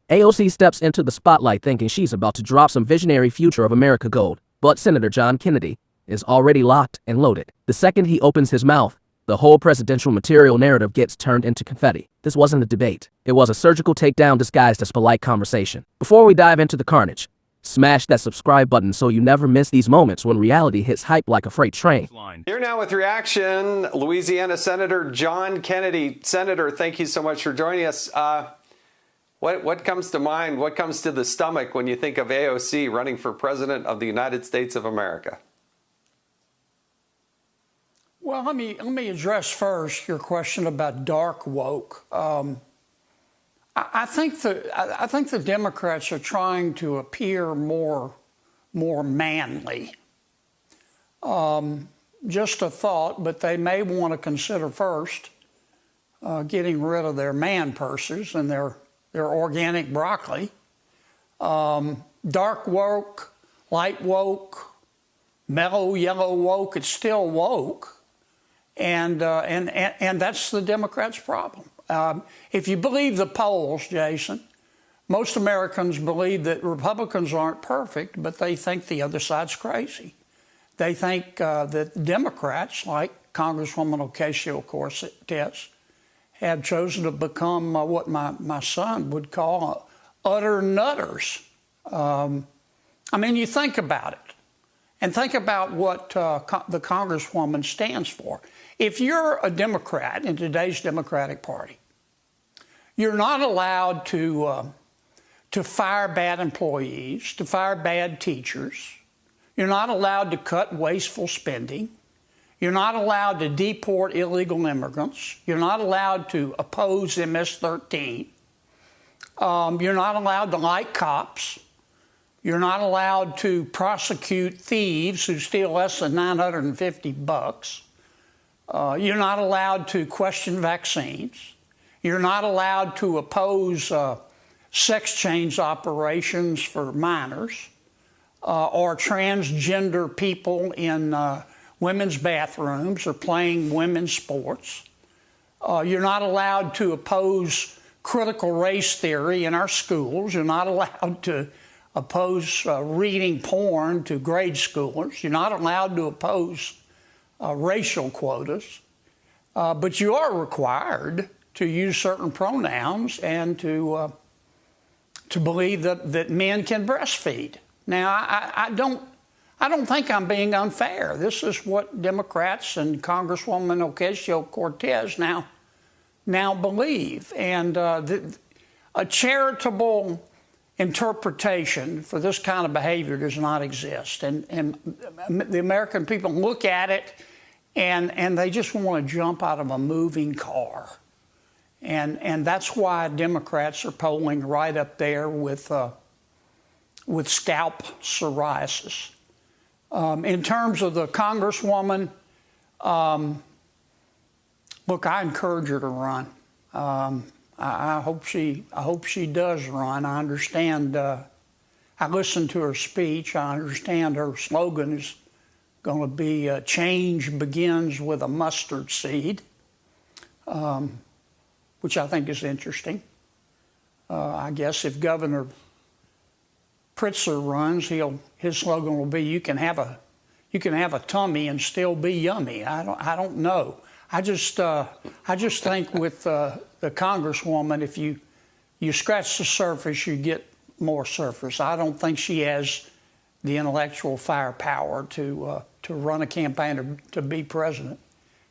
AOC steps into the spotlight thinking she's about to drop some visionary future of America gold, but Senator John Kennedy is already locked and loaded. The second he opens his mouth, the whole presidential material narrative gets turned into confetti. This wasn't a debate. It was a surgical takedown disguised as polite conversation. Before we dive into the carnage, smash that subscribe button so you never miss these moments when reality hits hype like a freight train. Here now with reaction, Louisiana Senator John Kennedy. Senator, thank you so much for joining us. What comes to mind, what comes to the stomach when you think of AOC running for President of the United States of America? Well, let me address first your question about dark woke. I think the Democrats are trying to appear more manly. Just a thought, but they may want to consider first getting rid of their man purses and their organic broccoli. Dark woke, light woke, mellow yellow woke, it's still woke. And that's the Democrats' problem. If you believe the polls, Jason, most Americans believe that Republicans aren't perfect, but they think the other side's crazy. They think that Democrats, like Congresswoman Ocasio-Cortez, have chosen to become what my son would call utter nutters. I mean, you think about it, and think about what the Congresswoman stands for. If you're a Democrat in today's Democratic Party, you're not allowed to fire bad employees, to fire bad teachers. You're not allowed to cut wasteful spending. You're not allowed to deport illegal immigrants. You're not allowed to oppose MS-13. You're not allowed to like cops. You're not allowed to prosecute thieves who steal less than $950. You're not allowed to question vaccines. You're not allowed to oppose sex change operations for minors or transgender people in women's bathrooms or playing women's sports. You're not allowed to oppose critical race theory in our schools. You're not allowed to oppose reading porn to grade schoolers. You're not allowed to oppose racial quotas, but you are required to use certain pronouns and to believe that men can breastfeed. Now, I don't think I'm being unfair. This is what Democrats and Congresswoman Ocasio-Cortez now believe, and a charitable interpretation for this kind of behavior does not exist, and the American people look at it and they just want to jump out of a moving car, and that's why Democrats are polling right up there with scalp psoriasis. In terms of the Congresswoman, look, I encourage her to run. I hope she does run. I understand. I listened to her speech. I understand her slogan is going to be "Change begins with a mustard seed," which I think is interesting. I guess if Governor Pritzker runs, his slogan will be "You can have a tummy and still be yummy." I don't know. I just think with the Congresswoman, if you scratch the surface, you get more surface. I don't think she has the intellectual firepower to run a campaign to be president,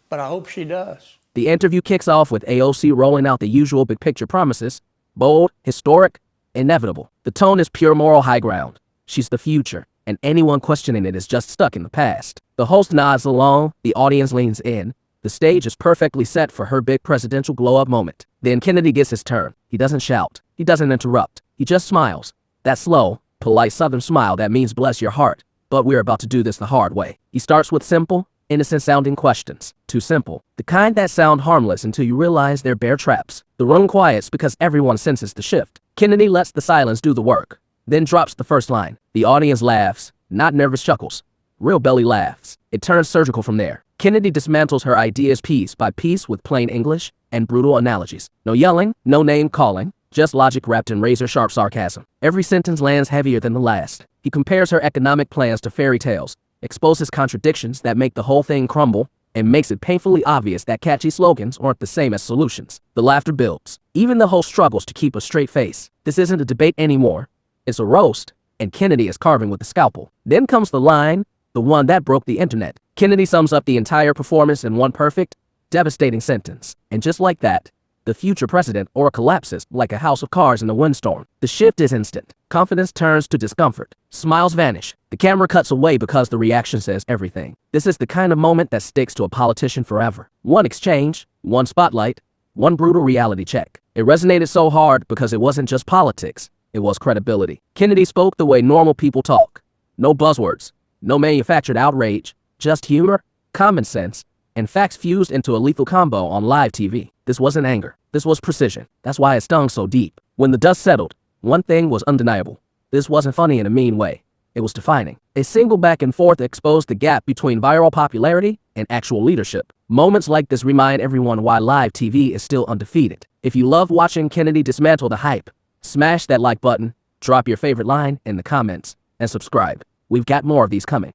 but I hope she does. The interview kicks off with AOC rolling out the usual big picture promises: bold, historic, inevitable. The tone is pure moral high ground. She's the future, and anyone questioning it is just stuck in the past. The host nods along, the audience leans in. The stage is perfectly set for her big presidential glow-up moment. Then Kennedy gets his turn. He doesn't shout. He doesn't interrupt. He just smiles. That slow, polite Southern smile that means bless your heart. But we're about to do this the hard way. He starts with simple, innocent-sounding questions. Too simple. The kind that sound harmless until you realize they're bear traps. The room quiets because everyone senses the shift. Kennedy lets the silence do the work, then drops the first line. The audience laughs, not nervous chuckles. Real belly laughs. It turns surgical from there. Kennedy dismantles her ideas piece by piece with plain English and brutal analogies. No yelling, no name calling, just logic wrapped in razor-sharp sarcasm. Every sentence lands heavier than the last. He compares her economic plans to fairy tales, exposes contradictions that make the whole thing crumble, and makes it painfully obvious that catchy slogans aren't the same as solutions. The laughter builds. Even the host struggles to keep a straight face. This isn't a debate anymore. It's a roast, and Kennedy is carving with a scalpel. Then comes the line, the one that broke the internet. Kennedy sums up the entire performance in one perfect, devastating sentence. And just like that, the future president collapses like a house of cards in a windstorm. The shift is instant. Confidence turns to discomfort. Smiles vanish. The camera cuts away because the reaction says everything. This is the kind of moment that sticks to a politician forever. One exchange, one spotlight, one brutal reality check. It resonated so hard because it wasn't just politics. It was credibility. Kennedy spoke the way normal people talk. No buzzwords, no manufactured outrage, just humor, common sense, and facts fused into a lethal combo on live TV. This wasn't anger. This was precision. That's why it stung so deep. When the dust settled, one thing was undeniable. This wasn't funny in a mean way. It was defining. A single back and forth exposed the gap between viral popularity and actual leadership. Moments like this remind everyone why live TV is still undefeated. If you love watching Kennedy dismantle the hype, smash that like button, drop your favorite line in the comments, and subscribe. We've got more of these coming.